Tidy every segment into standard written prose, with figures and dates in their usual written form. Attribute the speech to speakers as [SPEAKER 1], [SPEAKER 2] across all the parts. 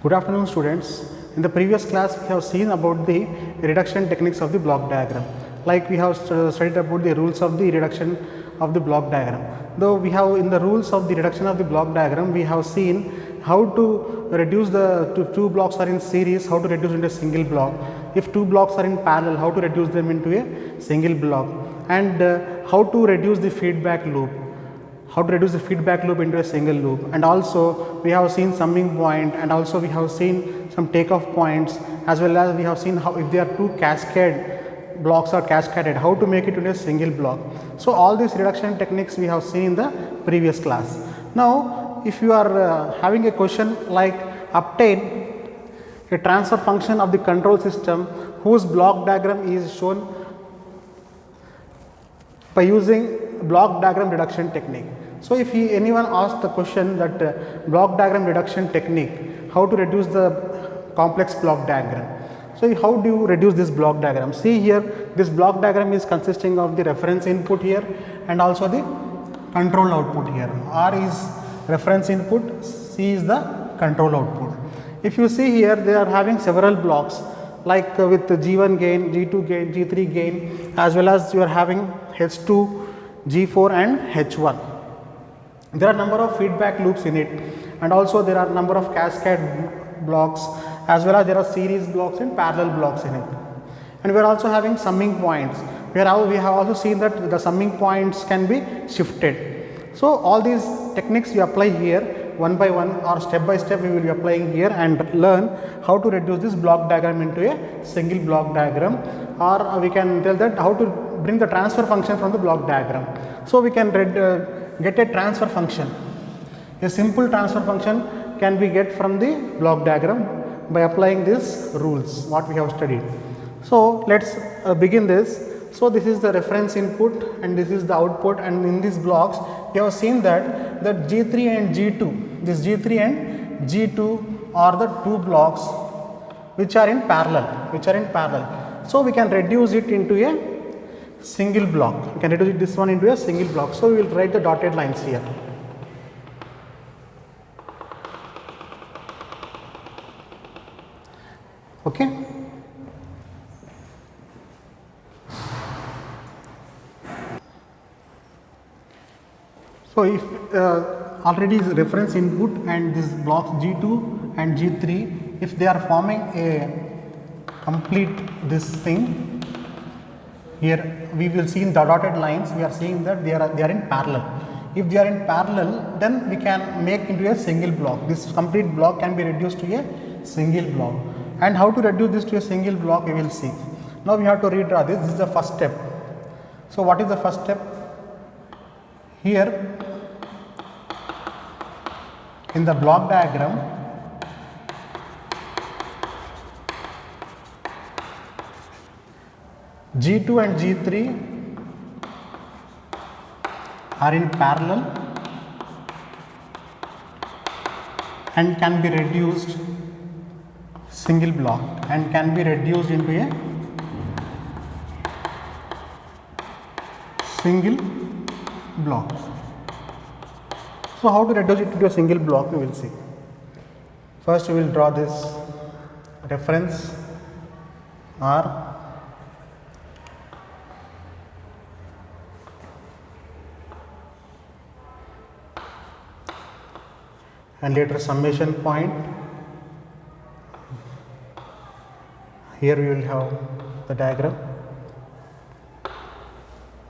[SPEAKER 1] Good afternoon, students. In the previous class, we have seen about the reduction techniques of the block diagram. Like we have studied about the rules of the reduction of the block diagram. Though we have in the rules of the reduction of the block diagram, we have seen how to reduce the two blocks are in series, how to reduce into a single block. If two blocks are in parallel, how to reduce them into a single block, and how to reduce the feedback loop. How to reduce the feedback loop into a single loop, and also we have seen summing point, and also we have seen some takeoff points, as well as we have seen how if there are two cascade blocks are cascaded, how to make it into a single block. So all these reduction techniques we have seen in the previous class. Now if you are having a question like obtain a transfer function of the control system whose block diagram is shown by using block diagram reduction technique. So if anyone asks the question that block diagram reduction technique, how to reduce the complex block diagram. So how do you reduce this block diagram? See here, this block diagram is consisting of the reference input here and also the control output here. R is reference input, C is the control output. If you see here, they are having several blocks like with G1 gain, G2 gain, G3 gain, as well as you are having H2, G4 and H1. There are number of feedback loops in it, and also there are number of cascade blocks, as well as there are series blocks and parallel blocks in it. And we are also having summing points. We have also seen that the summing points can be shifted. So all these techniques we apply here one by one or step by step we will be applying here and learn how to reduce this block diagram into a single block diagram, or we can tell that how to bring the transfer function from the block diagram. So we can get a transfer function. A simple transfer function can be get from the block diagram by applying these rules what we have studied. So let's begin this. So this is the reference input and this is the output, and in these blocks we have seen that the G3 and G2, this G3 and G2 are the two blocks which are in parallel. So we can reduce it into a single block. We can reduce this one into a single block. So we will write the dotted lines here. Okay. So if already is reference input and this blocks G2 and G3, if they are forming a complete this thing, here we will see in the dotted lines, we are seeing that they are in parallel. If they are in parallel, then we can make into a single block. This complete block can be reduced to a single block. And how to reduce this to a single block, we will see. Now we have to redraw this. This is the first step. So what is the first step? Here in the block diagram, G2 and G3 are in parallel and can be reduced single block and can be reduced into a single block. So how to reduce it to a single block, we will see. First we will draw this reference R, and later summation point. Here we will have the diagram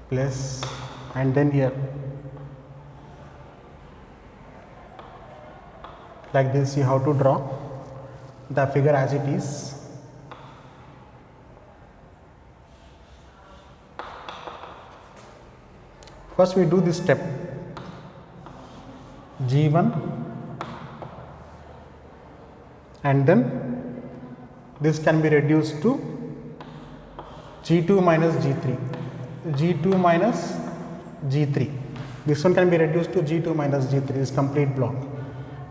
[SPEAKER 1] plus, and then here like this you have to draw the figure as it is. First we do this step G1, and then this can be reduced to G2 minus G3, G2 minus G3. This one can be reduced to G2 minus G3, this complete block.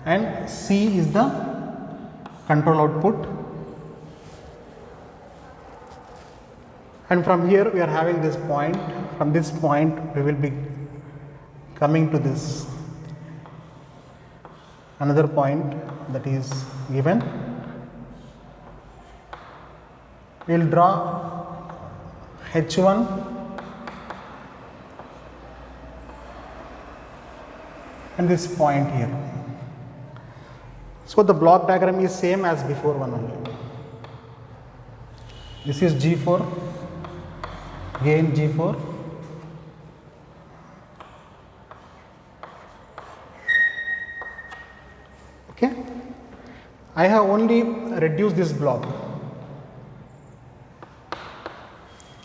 [SPEAKER 1] And C is the control output, and from here we are having this point. From this point we will be coming to this another point that is given. We will draw H1 and this point here. So the block diagram is same as before one only. This is G4, again G4, okay. I have only reduced this block.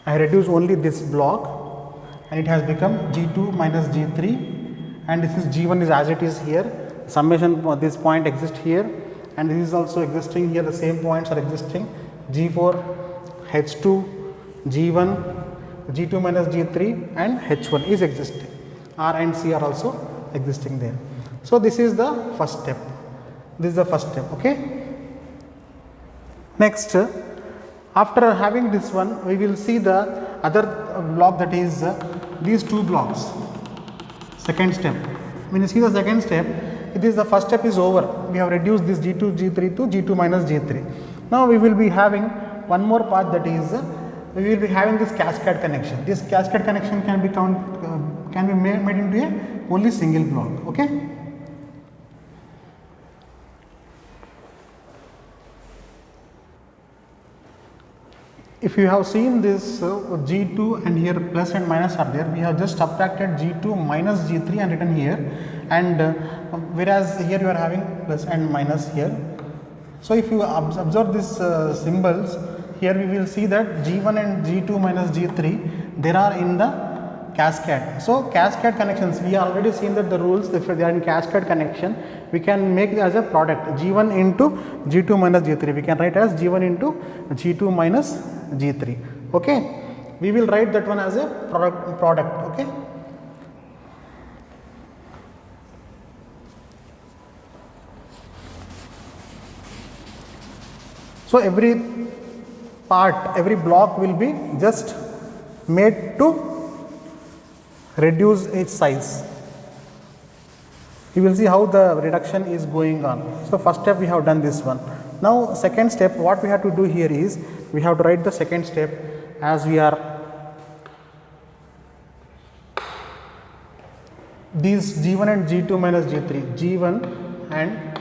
[SPEAKER 1] I reduce only this block and it has become G2 minus G3, and this is G1 is as it is here. Summation for this point exists here, and this is also existing here. The same points are existing. G4, H2, G1, G2 minus G3 and H1 is existing. R and C are also existing there. So this is the first step. This is the first step, okay. Next, after having this one, we will see the other block, that is these two blocks. Second step. When you see the second step, it is the first step is over. We have reduced this G2, G3 to G2 minus G3. Now we will be having one more part, that is we will be having this cascade connection. This cascade connection can be made into a only single block, okay. If you have seen this G2 and here plus and minus are there, we have just subtracted G2 minus G3 and written here, and whereas here you are having plus and minus here. So if you observe these symbols, here we will see that G1 and G2 minus G3 there are in the cascade. So cascade connections, we have already seen that the rules, if they are in cascade connection, we can make it as a product G1 into G2 minus G3. We can write as G1 into G2 minus G3. Okay, we will write that one as a product. Okay. So every part, every block will be just made to reduce its size. You will see how the reduction is going on. So first step we have done this one. Now second step, what we have to do here is we have to write the second step as we are these G1 and G2 minus G3, G1 and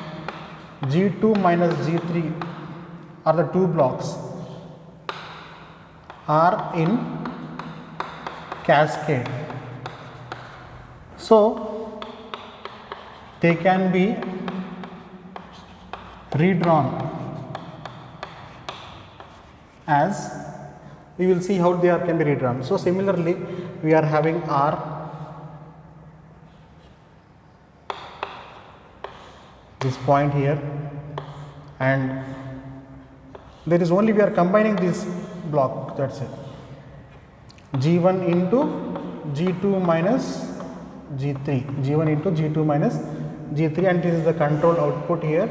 [SPEAKER 1] G2 minus G3 are the two blocks are in cascade. So they can be redrawn as, we will see how they can be redrawn. So similarly we are having R, this point here, and there is only we are combining this block, that's it, G1 into G2 minus G3, G1 into G2 minus G3, and this is the control output here,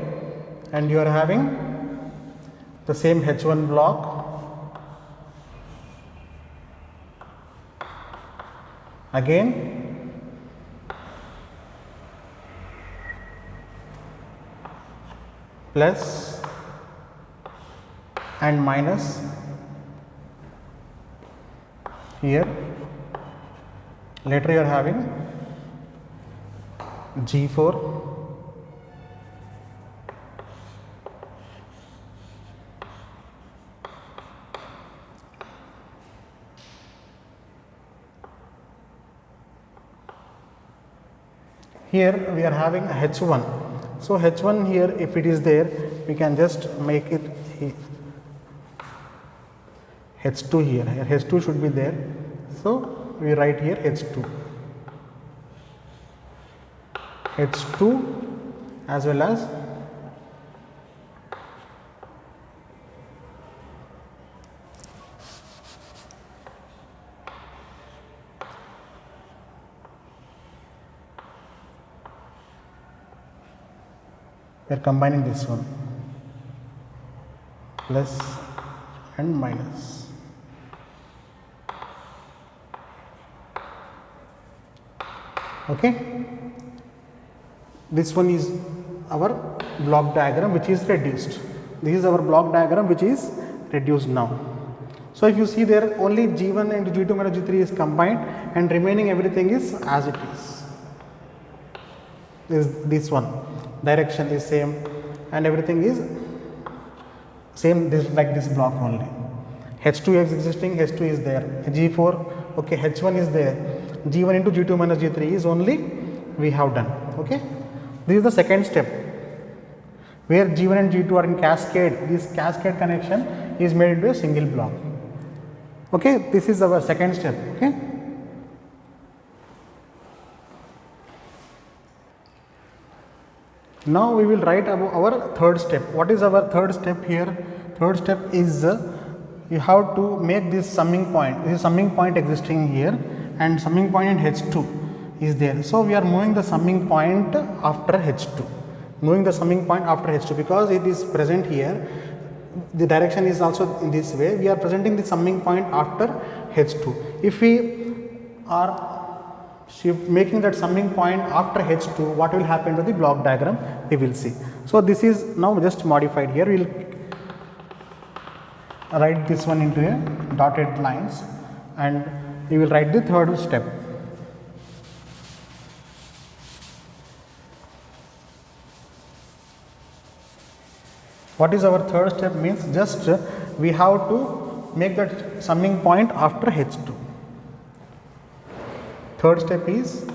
[SPEAKER 1] and you are having the same H1 block again, plus and minus here. Later you are having G4 here we are having H1. So H1 here, if it is there, we can just make it H2 here. H2 should be there. So we write here H2. H2 as well as we are combining this one, plus and minus. Okay, this one is our block diagram which is reduced. This is our block diagram which is reduced now. So if you see there, only G1 and G2 minus G3 is combined and remaining everything is as it is. This one, direction is same and everything is same, this like this block only. H2 is existing, H2 is there, G4, okay, H1 is there, G1 into G2 minus G3 is only we have done, okay. This is the second step where G1 and G2 are in cascade. This cascade connection is made into a single block, okay. This is our second step, okay. Now we will write about our third step. What is our third step here? Third step is you have to make this summing point. This is summing point existing here and summing point in H2 is there. So we are moving the summing point after H2. Moving the summing point after H2 because it is present here. The direction is also in this way. We are presenting the summing point after H2. If we are making that summing point after H2, what will happen to the block diagram we will see. So this is now just modified here. We will write this one into a dotted lines and we will write the third step. What is our third step means? Just we have to make that summing point after H2. Third step is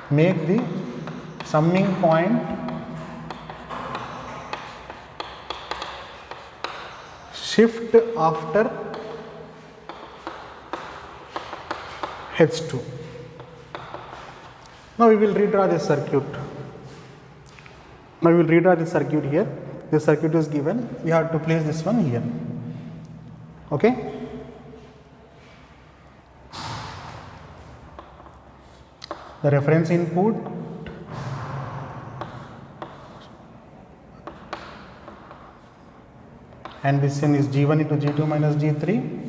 [SPEAKER 1] make the summing point shift after H2. Now we will redraw this circuit. Now we will redraw this circuit here. This circuit is given. We have to place this one here. Okay. The reference input and this one is G1 into G2 minus G3.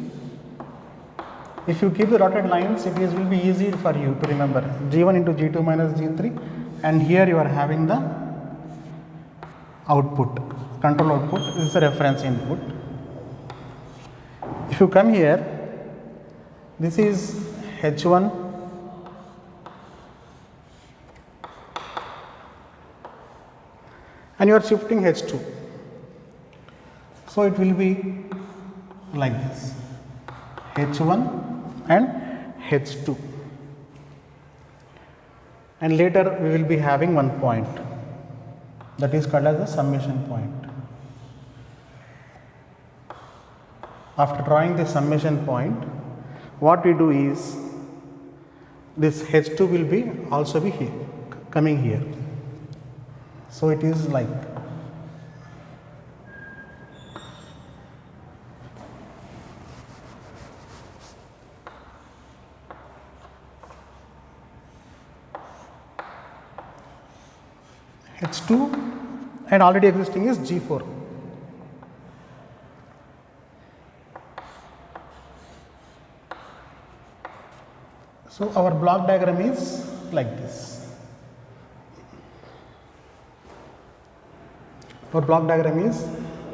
[SPEAKER 1] If you keep the dotted lines, it will be easy for you to remember G1 into G2 minus G3 and here you are having the output, control output. This is the reference input. If you come here, this is H1 and you are shifting H2. So it will be like this, H1 and H2, and later we will be having one point that is called as the summation point. After drawing the summation point, what we do is this H2 will be also be here, coming here. So it is like H2 and already existing is G4. So our block diagram is like this. Our block diagram is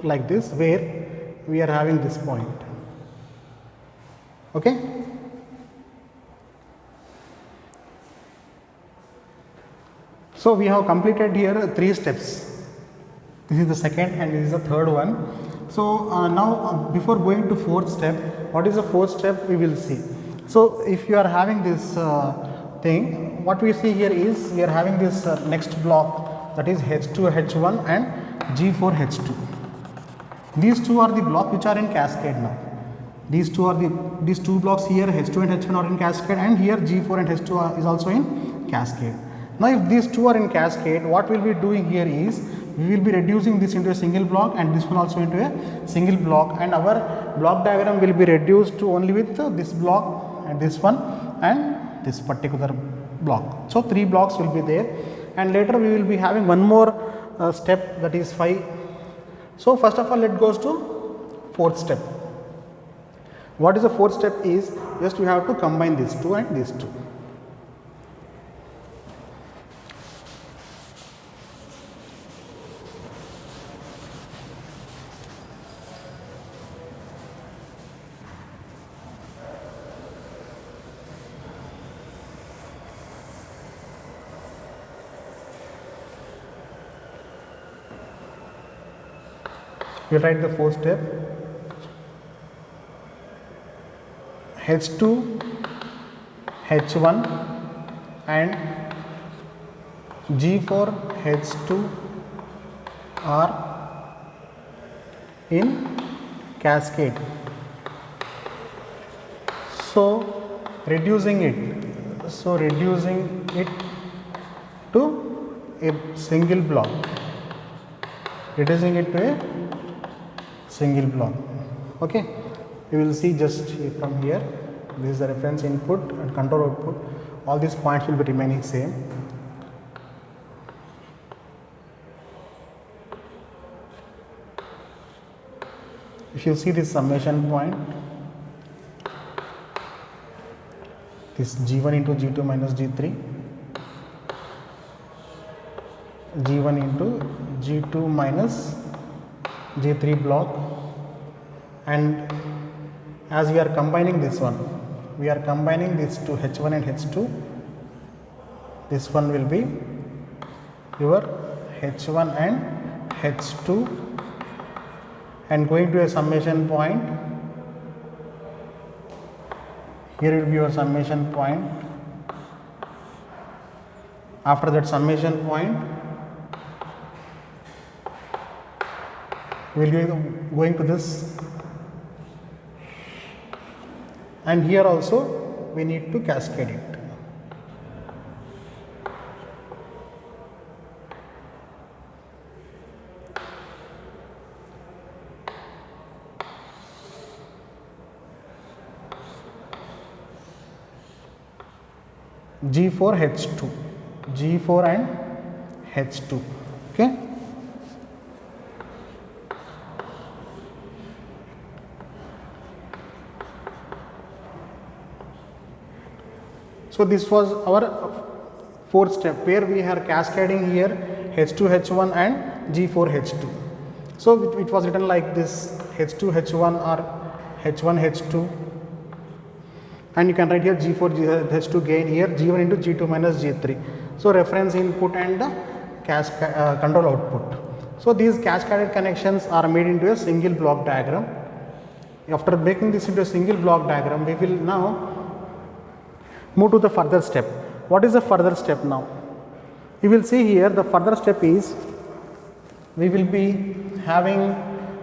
[SPEAKER 1] like this where we are having this point. Okay. So we have completed here 3 steps. This is the second and this is the third one. So now before going to fourth step, what is the fourth step we will see. So if you are having this thing, what we see here is we are having this next block, that is H2 H1 and G4 H2. These two are the blocks which are in cascade now. These two blocks here, H2 and H1 are in cascade, and here G4 and H2 is also in cascade. Now if these two are in cascade, what we will be doing here is we will be reducing this into a single block and this one also into a single block, and our block diagram will be reduced to only with this block and this one and this particular block. So 3 blocks will be there, and later we will be having one more step, that is 5. So first of all, let goes to fourth step. What is the fourth step is just we have to combine these two and these two. We write the fourth step. H2, H1 and G4, H2 are in cascade. So reducing it to a single block. Reducing it to a single block. Okay, you will see just from here, this is the reference input and control output. All these points will be remaining same. If you see this summation point, this G1 into G2 minus G3, G1 into G2 minus G3 block, and as we are combining this one, we are combining these two H1 and H2. This one will be your H1 and H2, and going to a summation point. Here will be your summation point. After that summation point, we will be going to this, and here also we need to cascade it. G4 H2, G4 and H2. Okay. So this was our fourth step, where we are cascading here H2 H1 and G4 H2. So it was written like this, H2 H1 or H1 H2, and you can write here G4 H2 gain here G1 into G2 minus G3. So reference input and the control output. So these cascaded connections are made into a single block diagram. After making this into a single block diagram, we will now move to the further step. What is the further step now? You will see here the further step is we will be having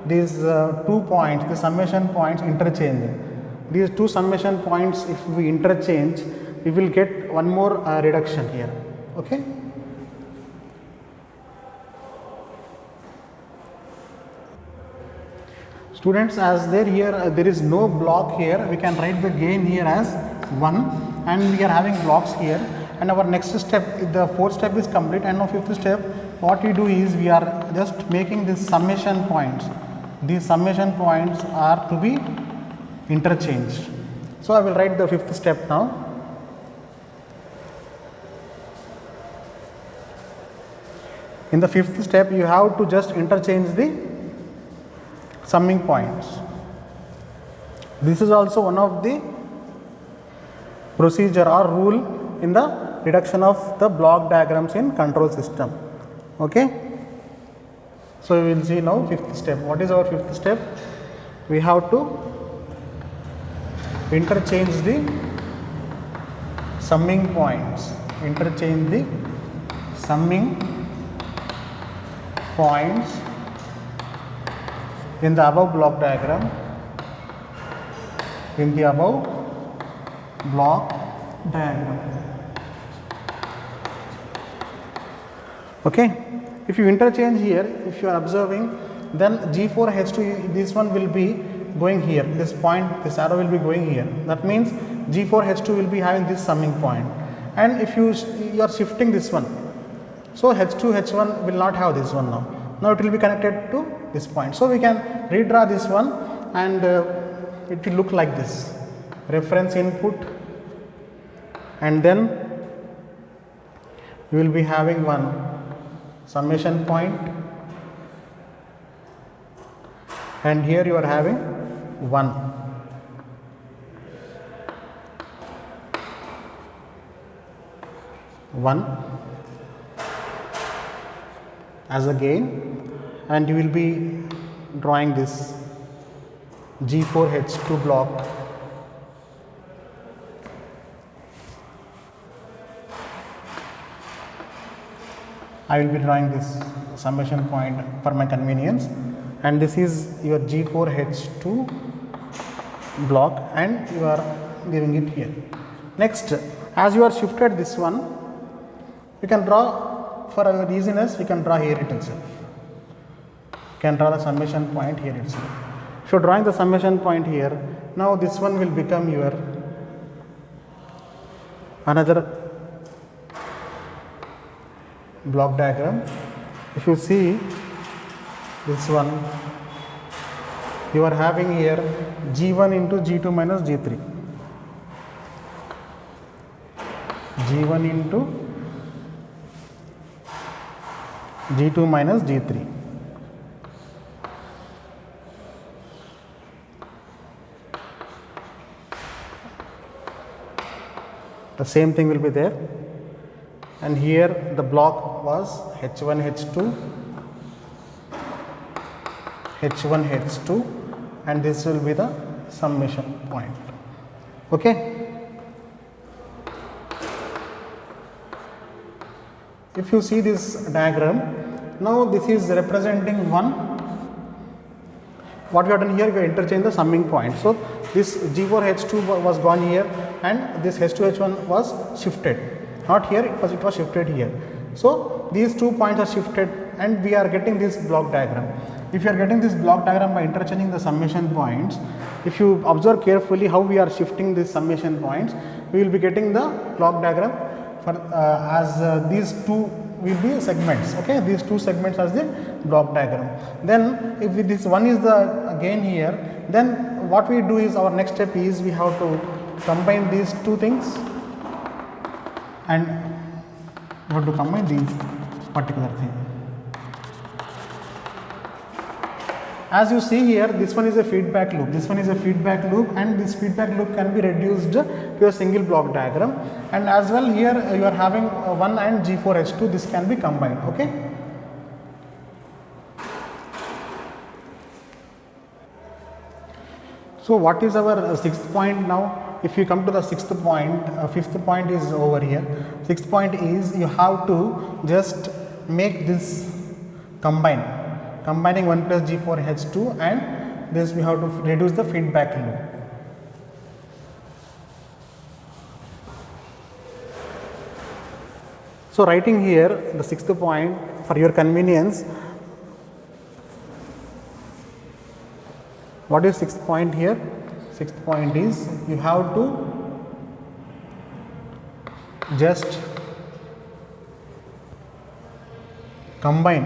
[SPEAKER 1] these 2 points, the summation points interchanging. These two summation points, if we interchange, we will get one more reduction here. Okay. Students, as there is no block here, we can write the gain here as 1. And we are having blocks here, and our next step, the fourth step is complete, and now fifth step, what we do is we are just making these summation points. These summation points are to be interchanged. So I will write the fifth step now. In the fifth step, you have to just interchange the summing points. This is also one of the procedure or rule in the reduction of the block diagrams in control system. Okay. So we will see now fifth step. What is our fifth step? We have to interchange the summing points. Interchange the summing points in the above block diagram. In the above block diagram. Okay. If you interchange here, if you are observing, then G4 H2, this one will be going here. This point, this arrow will be going here. That means G4 H2 will be having this summing point. And if you are shifting this one, so H2 H1 will not have this one now. Now it will be connected to this point. So we can redraw this one and it will look like this: reference input, and then you will be having one summation point, and here you are having 1 as a gain, and you will be drawing this G4H2 block. I will be drawing this summation point for my convenience, and this is your G4H2 block, and you are giving it here. Next, as you are shifted this one, you can draw, for our easiness, we can draw here it itself. You can draw the summation point here itself. If you are drawing the summation point here, now this one will become your another block diagram. If you see this one, you are having here G1 into G2 minus G3, G1 into G2 minus G3. The same thing will be there, and here the block was H1 H2, H1 H2, and this will be the summation point. Okay. If you see this diagram, now this is representing one. What we have done here, we have interchanged the summing point. So this G4H2 was gone here, and this H2H1 was shifted. Not here, it was shifted here. So these 2 points are shifted, and we are getting this block diagram. If you are getting this block diagram by interchanging the summation points, if you observe carefully how we are shifting these summation points, we will be getting the block diagram for as these two will be segments. Okay, these two segments as the block diagram. Then if this one is the gain here, then what we do is, our next step is we have to combine these two things, and we have to combine these particular thing. As you see here, this one is a feedback loop, this one is a feedback loop, and this feedback loop can be reduced to a single block diagram, and as well here you are having 1 and G4H2, this can be combined. Okay. So what is our sixth point now? If you come to the sixth point, fifth point is over here. Sixth point is, you have to just make this combining 1 plus G4H2, and this we have to reduce the feedback loop. So writing here the sixth point for your convenience. What is sixth point here? Sixth point is, you have to just combine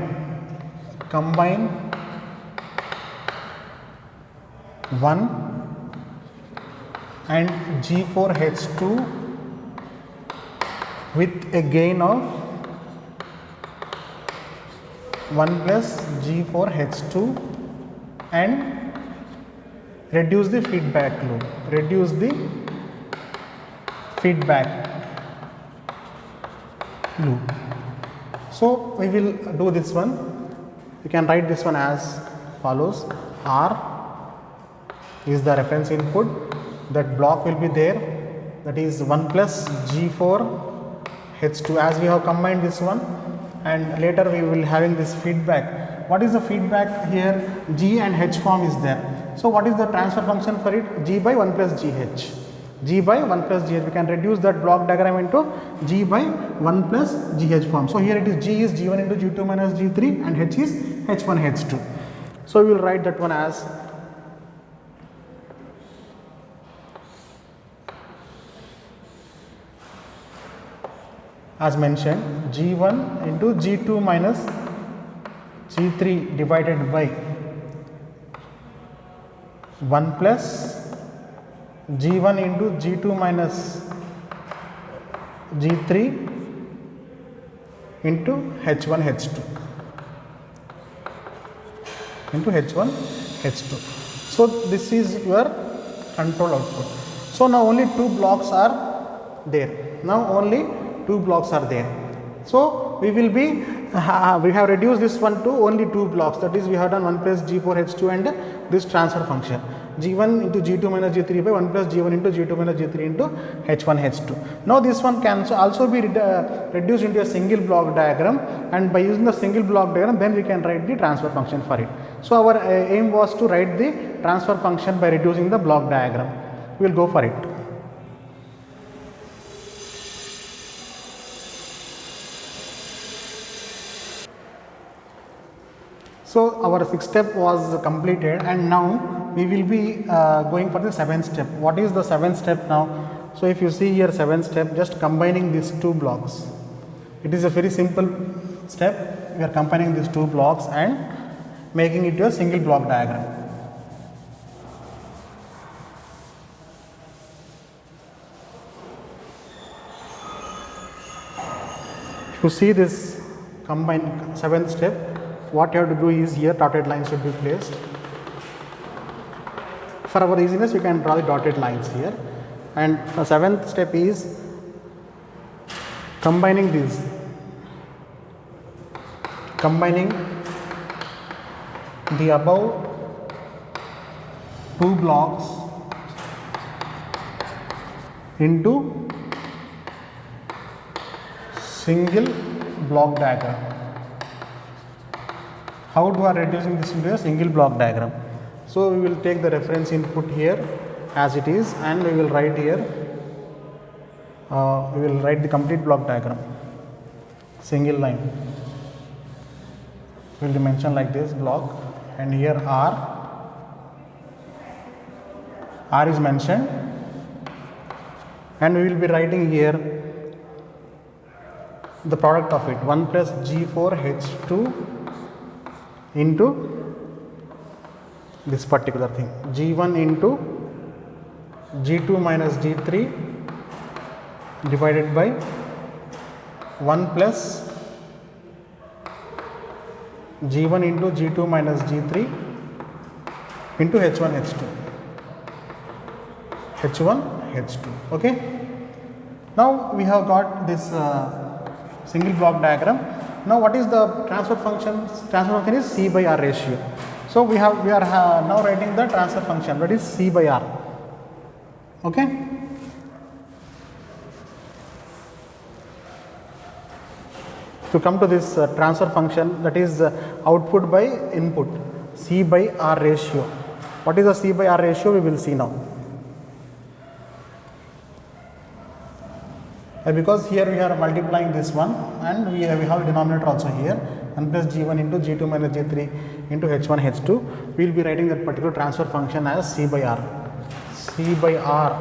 [SPEAKER 1] 1 and G4H2 with a gain of 1 plus G4H2 and reduce the feedback loop, So we will do this one. You can write this one as follows: R is the reference input, that block will be there, that is 1 plus G4H2, as we have combined this one, and later we will having this feedback. What is the feedback here? G and H form is there. So what is the transfer function for it? G by 1 plus GH. G by 1 plus GH. We can reduce that block diagram into G by 1 plus GH form. So here it is, G is G1 into G2 minus G3, and H is H1 H2. So we will write that one as mentioned, G1 into G2 minus G3 divided by 1 plus G1 into G2 minus G3 into H1 H2 into H1 H2. So this is your control output. So now only two blocks are there. Now only two blocks are there. So we will be we have reduced this one to only two blocks, that is we have done 1 plus G4 H2 and this transfer function G1 into G2 minus G3 by 1 plus G1 into G2 minus G3 into H1 H2. Now this one can also be reduced into a single block diagram, and by using the single block diagram then we can write the transfer function for it. So our aim was to write the transfer function by reducing the block diagram. We will go for it. So our sixth step was completed, and now we will be going for the seventh step. What is the seventh step now? So if you see here, seventh step, just combining these two blocks. It is a very simple step. We are combining these two blocks and making it a single block diagram. If you see this combined seventh step, what you have to do is here dotted lines should be placed. For our easiness, you can draw the dotted lines here. And the seventh step is combining these, combining the above two blocks into single block diagram. How do I reducing this into a single block diagram? So we will take the reference input here as it is, and we will write here, we will write the complete block diagram, single line. We will mention like this block, and here R is mentioned, and we will be writing here the product of it, 1 plus G4 H2 into this particular thing, G1 into G2 minus G3 divided by 1 plus G1 into G2 minus G3 into H1 H2, H1 H2. Okay. Now we have got this single block diagram. Now what is the transfer function? Transfer function is C by R ratio. So we are now writing the transfer function, that is C by R. Okay. To come to this transfer function, that is output by input, C by R ratio. What is the C by R ratio? We will see now. Because here we are multiplying this one, and we have a denominator also here, 1 plus G1 into G2 minus G3 into H1 H2. We will be writing that particular transfer function as C by R. C by R,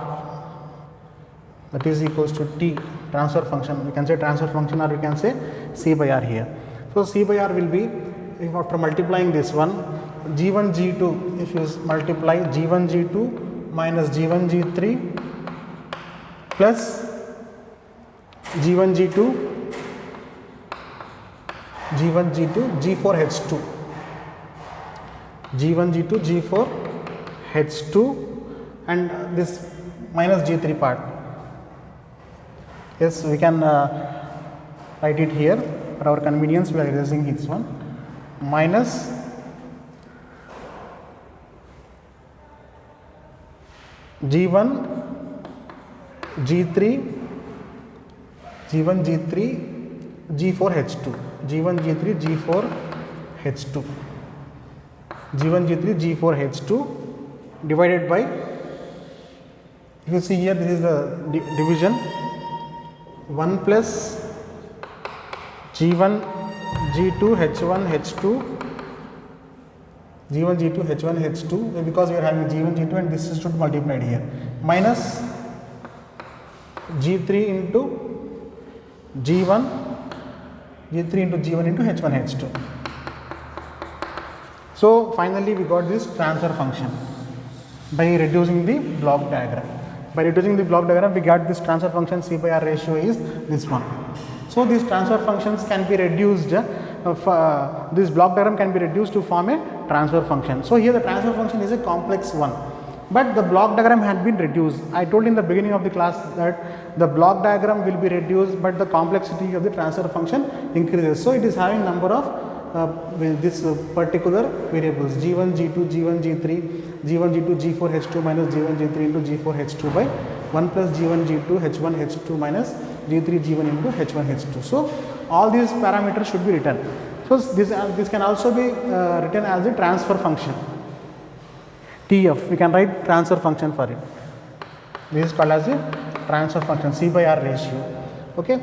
[SPEAKER 1] that is equals to T, transfer function. We can say transfer function, or we can say C by R here. So C by R will be, if after multiplying this one, G1 G2, if you multiply G1 G2 minus G1 G3 plus G1 G2 G1 G2 G4 H2, G1 G2 G4 H2, and this minus G3 part. Yes, we can write it here. For our convenience, we are erasing this one. Minus G1 G3 G1 G3 G4 H2, G1 G3 G4 H2, G1 G3 G4 H2 divided by, if you see here, this is the division, 1 plus G1 G2 H1 H2, G1 G2 H1 H2, because we are having G1 G2 and this is should multiplied here, minus G3 into G1 G3 into G1 into H1 H2. So finally we got this transfer function. by reducing the block diagram. By reducing the block diagram, we got this transfer function C by R ratio is this one. So these transfer functions can be reduced, this block diagram can be reduced to form a transfer function. So here the transfer function is a complex one, but the block diagram had been reduced. I told in the beginning of the class that the block diagram will be reduced, but the complexity of the transfer function increases. So it is having number of this particular variables g1, g2, g1, g3, g1, g2, g4, h2 minus g1, g3 into g4, h2 by 1 plus g1, g2, h1, h2 minus g3, g1 into h1, h2. So all these parameters should be written. So this can also be written as a transfer function. TF, we can write transfer function for it. This is called as a transfer function, C by R ratio. Okay.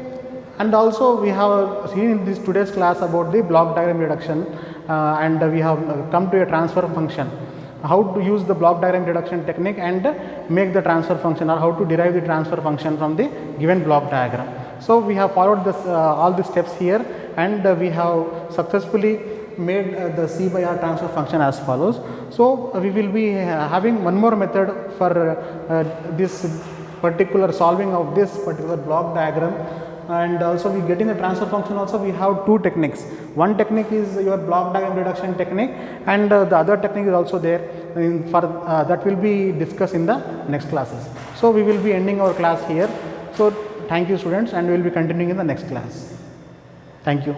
[SPEAKER 1] And also we have seen in this today's class about the block diagram reduction, and we have come to a transfer function, how to use the block diagram reduction technique and make the transfer function, or how to derive the transfer function from the given block diagram. So we have followed this all the steps here, and we have successfully made the C by R transfer function as follows. So we will be having one more method for this particular solving of this particular block diagram. And also we get in the transfer function also we have two techniques. One technique is your block diagram reduction technique, and the other technique is also there for that will be discussed in the next classes. So we will be ending our class here. So thank you students, and we will be continuing in the next class. Thank you.